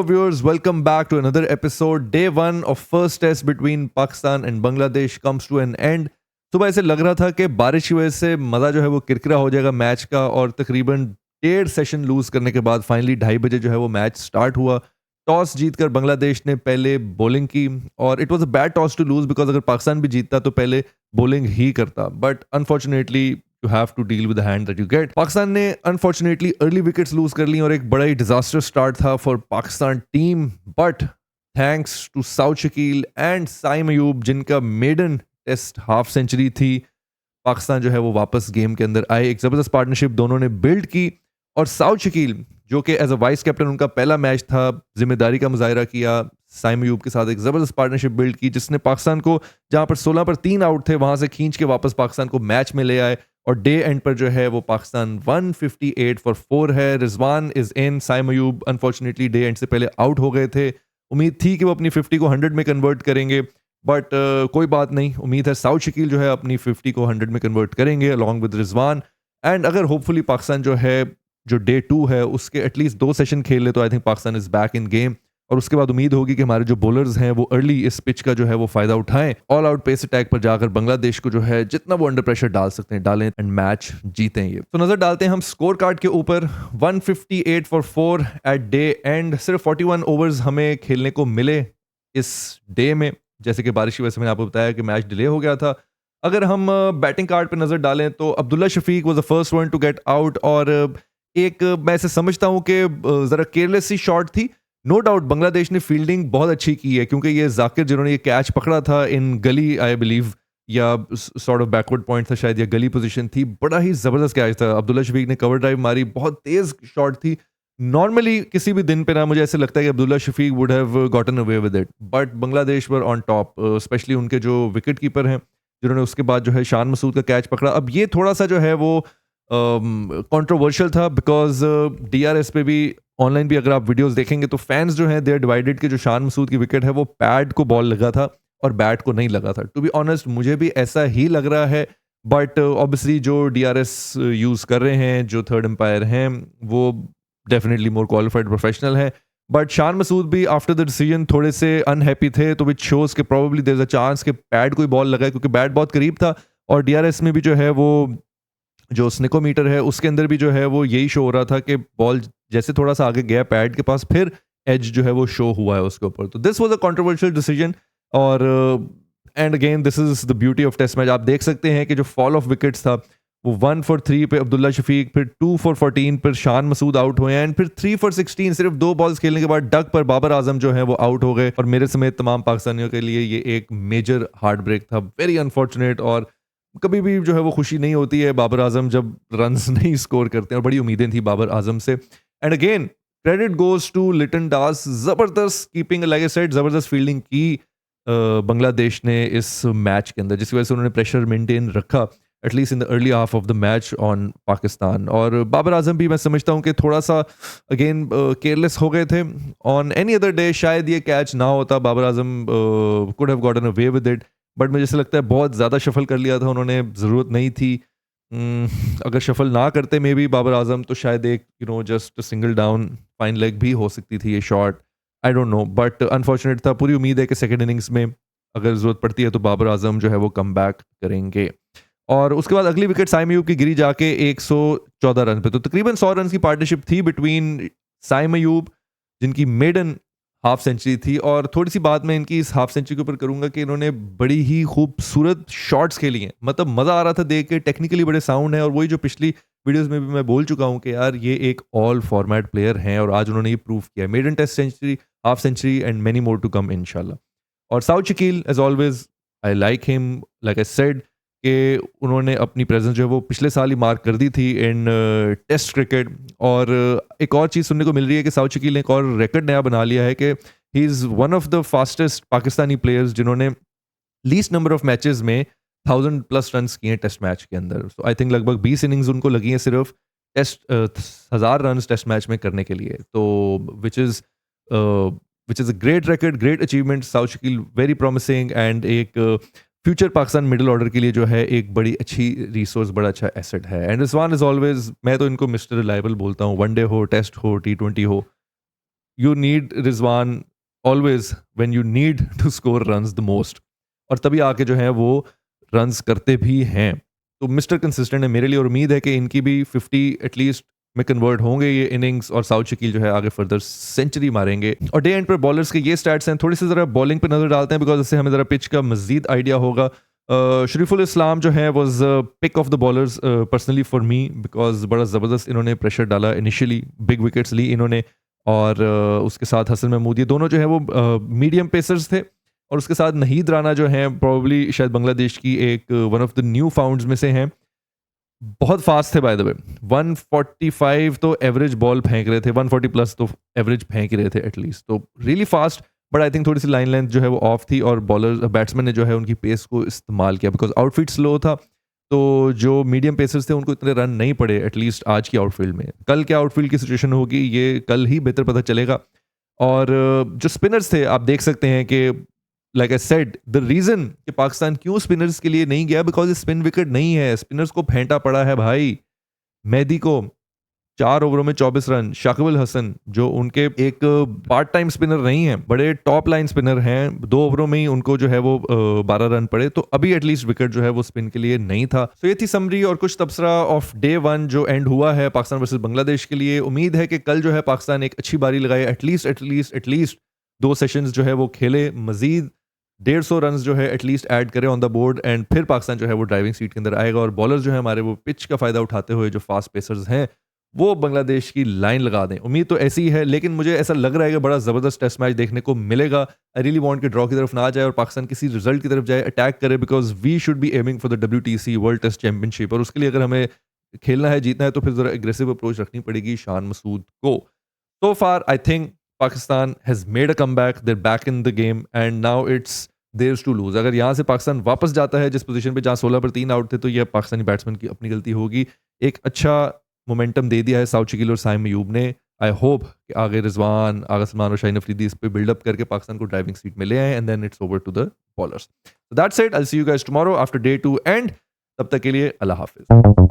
viewers, welcome back to another episode. Day one of first test between Pakistan and Bangladesh comes to an end. सुबह ऐसे लग रहा था कि बारिश की वजह से मज़ा जो है वो किरकिरा हो जाएगा मैच का, और तकरीबन 1.5 सेशन लूज़ करने के बाद फाइनली 2:30 बजे जो है वो मैच स्टार्ट हुआ. टॉस जीतकर बांग्लादेश ने पहले बॉलिंग की, और it was a bad toss to lose because अगर पाकिस्तान भी जीतता तो पहले बॉलिंग ही करता, but unfortunately you have to deal with the hand that you get. Pakistan ने अनफॉर्चुनेटली अर्ली विकेट्स लूज कर ली और एक बड़ा ही डिजास्टर स्टार्ट था for Pakistan team, but thanks to Saud Shakeel and Saim Ayub जिनका मेडन टेस्ट हाफ सेंचुरी थी, पाकिस्तान जो है वो वापस गेम के अंदर आए. एक ज़बरदस्त पार्टनरशिप दोनों ने बिल्ड की, और साउथ शकील जो कि एज अ वाइस कैप्टन उनका पहला मैच था, जिम्मेदारी का मुजाहरा किया, साइम अयूब के साथ एक ज़बरदस्त पार्टनरशिप बिल्ड की जिसने पाकिस्तान को जहाँ पर 16 पर 3 आउट थे वहाँ से खींच के वापस पाकिस्तान को मैच में ले आए. और डे एंड पर जो है वो पाकिस्तान 158 फॉर 4 है. Rizwan is in. Saim Ayub unfortunately day end से पहले आउट हो गए थे. उम्मीद थी कि वो अपनी 50 को 100 में कन्वर्ट करेंगे, बट कोई बात नहीं. उम्मीद है साउथ शकील जो है अपनी 50 को 100 में कन्वर्ट करेंगे अलॉन्ग विद रिजवान. एंड अगर होपफुली पाकिस्तान जो है जो डे 2 है उसके एटलीस्ट 2 सेशन खेल ले तो I think Pakistan is back in game. और उसके बाद उम्मीद होगी कि हमारे जो बॉलर्स हैं वो अर्ली इस पिच का जो है वो फायदा उठाएं, ऑल आउट पेस अटैक पर जाकर बांग्लादेश को जो है जितना वो अंडर प्रेशर डाल सकते हैं डालें एंड मैच जीतें. ये तो नजर डालते हैं हम स्कोर कार्ड के ऊपर. 158 फॉर 4 एट डे एंड. सिर्फ 41 ओवर्स हमें खेलने को मिले इस डे में, जैसे कि बारिश की वजह से मैंने आपको बताया कि मैच डिले हो गया था. अगर हम बैटिंग कार्ड पर नजर डालें तो Abdullah Shafique was the first one to get out, और एक मैं ऐसे समझता हूँ कि ज़रा केयरलेस सी शॉट थी. नो डाउट बांग्लादेश ने फील्डिंग बहुत अच्छी की है, क्योंकि ये जाकिर जिन्होंने ये कैच पकड़ा था इन गली आई बिलीव, या सॉर्ट ऑफ बैकवर्ड पॉइंट था शायद, या गली पोजीशन थी, बड़ा ही ज़बरदस्त कैच था. अब्दुल्ला शफीक ने कवर ड्राइव मारी, बहुत तेज़ शॉट थी. नॉर्मली किसी भी दिन पे ना मुझे ऐसे लगता है कि Abdullah Shafique would have gotten away with it, but Bangladesh were on top, specially उनके जो विकेट कीपर हैं जिन्होंने उसके बाद जो है शान मसूद का कैच पकड़ा. अब ये थोड़ा सा जो है वो कंट्रोवर्शियल था, बिकॉज DRS पे भी ऑनलाइन भी अगर आप वीडियोस देखेंगे तो फैंस जो हैं दे आर डिवाइडेड कि जो शान मसूद की विकेट है वो पैड को बॉल लगा था और बैट को नहीं लगा था. टू बी ऑनेस्ट मुझे भी ऐसा ही लग रहा है, बट ऑब्वियसली जो DRS यूज़ कर रहे हैं जो थर्ड एम्पायर हैं वो डेफिनेटली मोर क्वालिफाइड प्रोफेशनल है. बट शान मसूद भी आफ्टर द डिसीजन थोड़े से अनहैप्पी थे, तो विच शोज़ के probably there is a chance कि पैड कोई बॉल लगा है, क्योंकि बैट बहुत करीब था. और DRS में भी जो है वो जो स्निकोमीटर है उसके अंदर भी जो है वो यही शो हो रहा था कि बॉल जैसे थोड़ा सा आगे गया पैड के पास, फिर एज जो है वो शो हुआ है उसके ऊपर. तो this was a controversial decision. और and again this is the beauty of test match. आप देख सकते हैं कि जो फॉल ऑफ विकेट्स था वो 1 फॉर 3 पे अब्दुल्ला शफीक, फिर 2 फॉर 14 पर शान मसूद आउट हुए, एंड फिर 3 फॉर 16 सिर्फ 2 बॉल्स खेलने के बाद डक पर बाबर आजम जो है वो आउट हो गए. और मेरे समेत तमाम पाकिस्तानियों के लिए ये एक मेजर हार्ट ब्रेक था, वेरी अनफॉर्चुनेट. और कभी भी जो है वो खुशी नहीं होती है बाबर आजम जब रन्स नहीं स्कोर करते हैं, और बड़ी उम्मीदें थी बाबर आजम से. And again credit goes to Liton Das. ज़बरदस्त कीपिंग, लाइक आई सेड, ज़बरदस्त फील्डिंग की बांग्लादेश ने इस मैच के अंदर, जिसकी वजह से उन्होंने प्रेशर मेंटेन रखा at least in the early half of the match on Pakistan. और बाबर आजम भी मैं समझता हूँ कि थोड़ा सा अगेन केयरलेस हो गए थे. ऑन एनी अदर डे शायद ये कैच ना होता, Babar Azam could have gotten away with it, but मुझे ऐसा लगता है बहुत ज़्यादा शफल कर लिया था उन्होंने, ज़रूरत नहीं थी. अगर शफल ना करते मे बी बाबर आजम तो शायद एक just single down fine leg भी हो सकती थी ये shot, I don't know, but unfortunate था. पूरी उम्मीद है कि सेकेंड इनिंग्स में अगर ज़रूरत पड़ती है तो बाबर आजम जो है वो कम बैक करेंगे. और उसके बाद अगली विकेट साइम अयूब की गिरी जाके 114 रन पे. तो तकरीबन 100 रन की पार्टनरशिप थी बिटवीन साइम अयूब जिनकी मेडन हाफ सेंचुरी थी. और थोड़ी सी बात मैं इनकी इस हाफ सेंचुरी के ऊपर करूंगा कि इन्होंने बड़ी ही खूबसूरत शॉट्स खेली हैं, मतलब मज़ा आ रहा था देख के, टेक्निकली बड़े साउंड है. और वही जो पिछली वीडियोस में भी मैं बोल चुका हूँ कि यार ये एक ऑल फॉर्मेट प्लेयर हैं, और आज उन्होंने ये प्रूव किया. Maiden test century, half century and many more to come इंशाल्लाह. और Saud Shakeel as always I like him, like I said कि उन्होंने अपनी प्रेजेंस जो है वो पिछले साल ही मार्क कर दी थी इन टेस्ट क्रिकेट. और एक और चीज़ सुनने को मिल रही है कि साउथ शकील ने एक और रिकॉर्ड नया बना लिया है कि he is one of the fastest Pakistani players जिन्होंने लीस्ट नंबर ऑफ मैचेस में 1000+ रन किए हैं टेस्ट मैच के अंदर. सो आई थिंक लगभग 20 इनिंग्स उनको लगी हैं सिर्फ टेस्ट 1000 रन टेस्ट मैच में करने के लिए. तो which is a great record, great achievement. South Shakeel very promising, and एक फ्यूचर पाकिस्तान मिडिल ऑर्डर के लिए जो है एक बड़ी अच्छी रिसोर्स, बड़ा अच्छा एसेट है. एंड रिजवान इज ऑलवेज, मैं तो इनको मिस्टर रिलायबल बोलता हूँ, वनडे हो, टेस्ट हो, T20 हो, you need Rizwan always when you need to score runs the most, और तभी आके जो है वो रन्स करते भी हैं। तो मिस्टर कंसिस्टेंट है मेरे लिए, और उम्मीद है कि इनकी भी 50 एटलीस्ट में कन्वर्ट होंगे ये इनिंग्स, और साउथ शकील जो है आगे फर्दर सेंचुरी मारेंगे। और डे एंड पर बॉलर्स के ये स्टैट्स हैं, थोड़ी सी ज़रा बॉलिंग पे नजर डालते हैं बिकॉज इससे हमें ज़रा पिच का मजीद आइडिया होगा। शरीफुल इस्लाम जो है was pick of the bowlers personally for me, because बड़ा ज़बरदस्त इन्होंने प्रेशर डाला, इनिशियली बिग विकेट्स ली इन्होंने, और उसके साथ हसन महमूद, ये दोनों जो है वो मीडियम पेसर्स थे। और उसके साथ नहीद राना जो हैं प्रॉब्ली शायद बांग्लादेश की एक one of the new founts में से हैं, बहुत फास्ट थे बाय द वे। 145 तो एवरेज बॉल फेंक रहे थे, 140 प्लस तो एवरेज फेंक ही रहे थे एटलीस्ट, तो really fast. But I think थोड़ी सी लाइन लेंथ जो है वो ऑफ थी, और बॉलर बैट्समैन ने जो है उनकी पेस को इस्तेमाल किया बिकॉज आउटफील्ड स्लो था। तो जो मीडियम पेसर्स थे उनको इतने रन नहीं पड़े एटलीस्ट आज की आउटफील्ड में। कल क्या आउटफील्ड की सिचुएशन होगी ये कल ही बेहतर पता चलेगा। और जो स्पिनर्स थे आप देख सकते हैं कि like I said, the reason कि पाकिस्तान क्यों स्पिनर्स के लिए नहीं गया, बिकॉज स्पिन विकेट नहीं है, स्पिनर्स को फेंटा पड़ा है भाई। मेहदी को 4 ओवरों में 24 रन, शाकिब हसन जो उनके एक पार्ट टाइम स्पिनर नहीं है, बड़े टॉप लाइन स्पिनर हैं, 2 ओवरों में ही उनको जो है वो 12 रन पड़े, तो अभी एटलीस्ट विकेट जो है वो स्पिन के लिए नहीं था। तो ये थी समरी और कुछ तबसरा ऑफ डे 1 जो एंड हुआ है पाकिस्तान वर्सेस बांग्लादेश के लिए। उम्मीद है कि कल जो है पाकिस्तान एक अच्छी बारी लगाए, एटलीस्ट 2 सेशंस जो है वो खेले, मजीद 150 रन जो है एटलीस्ट ऐड करे ऑन द बोर्ड, एंड फिर पाकिस्तान जो है वो ड्राइविंग सीट के अंदर आएगा। और बॉलर्स जो है हमारे वो पिच का फायदा उठाते हुए जो फास्ट पेसर्स हैं वो बांग्लादेश की लाइन लगा दें। उम्मीद तो ऐसी ही है, लेकिन मुझे ऐसा लग रहा है कि बड़ा ज़बरदस्त टेस्ट मैच देखने को मिलेगा। आई रियली वांट कि ड्रॉ की तरफ ना जाए और पाकिस्तान किसी रिजल्ट की तरफ जाए, अटैक करे, because we should be aiming for the WTC world test championship, और उसके लिए अगर हमें खेलना है, जीतना है, तो फिर ज़रा एग्रेसिव अप्रोच रखनी पड़ेगी शान मसूद को। So far, I think Pakistan has made a comeback. They're back in the game, and now it's theirs to lose. अगर यहाँ से पाकिस्तान वापस जाता है जिस पोजीशन पे जहाँ 16 पर 3 आउट थे, तो यह पाकिस्तानी बैट्समैन की अपनी गलती होगी। एक अच्छा मोमेंटम दे दिया है साउथ शकील और साइम अयूब ने। आई होप कि आगे रिजवान, आगा सलमान और शाहीन अफरीदी इस पे बिल्डअप करके पाकिस्तान को ड्राइविंग सीट में ले आए, and then it's over to the bowlers. That's it, I will see you guys tomorrow after day 2 and तब तक के लिए अल्लाह हाफिज।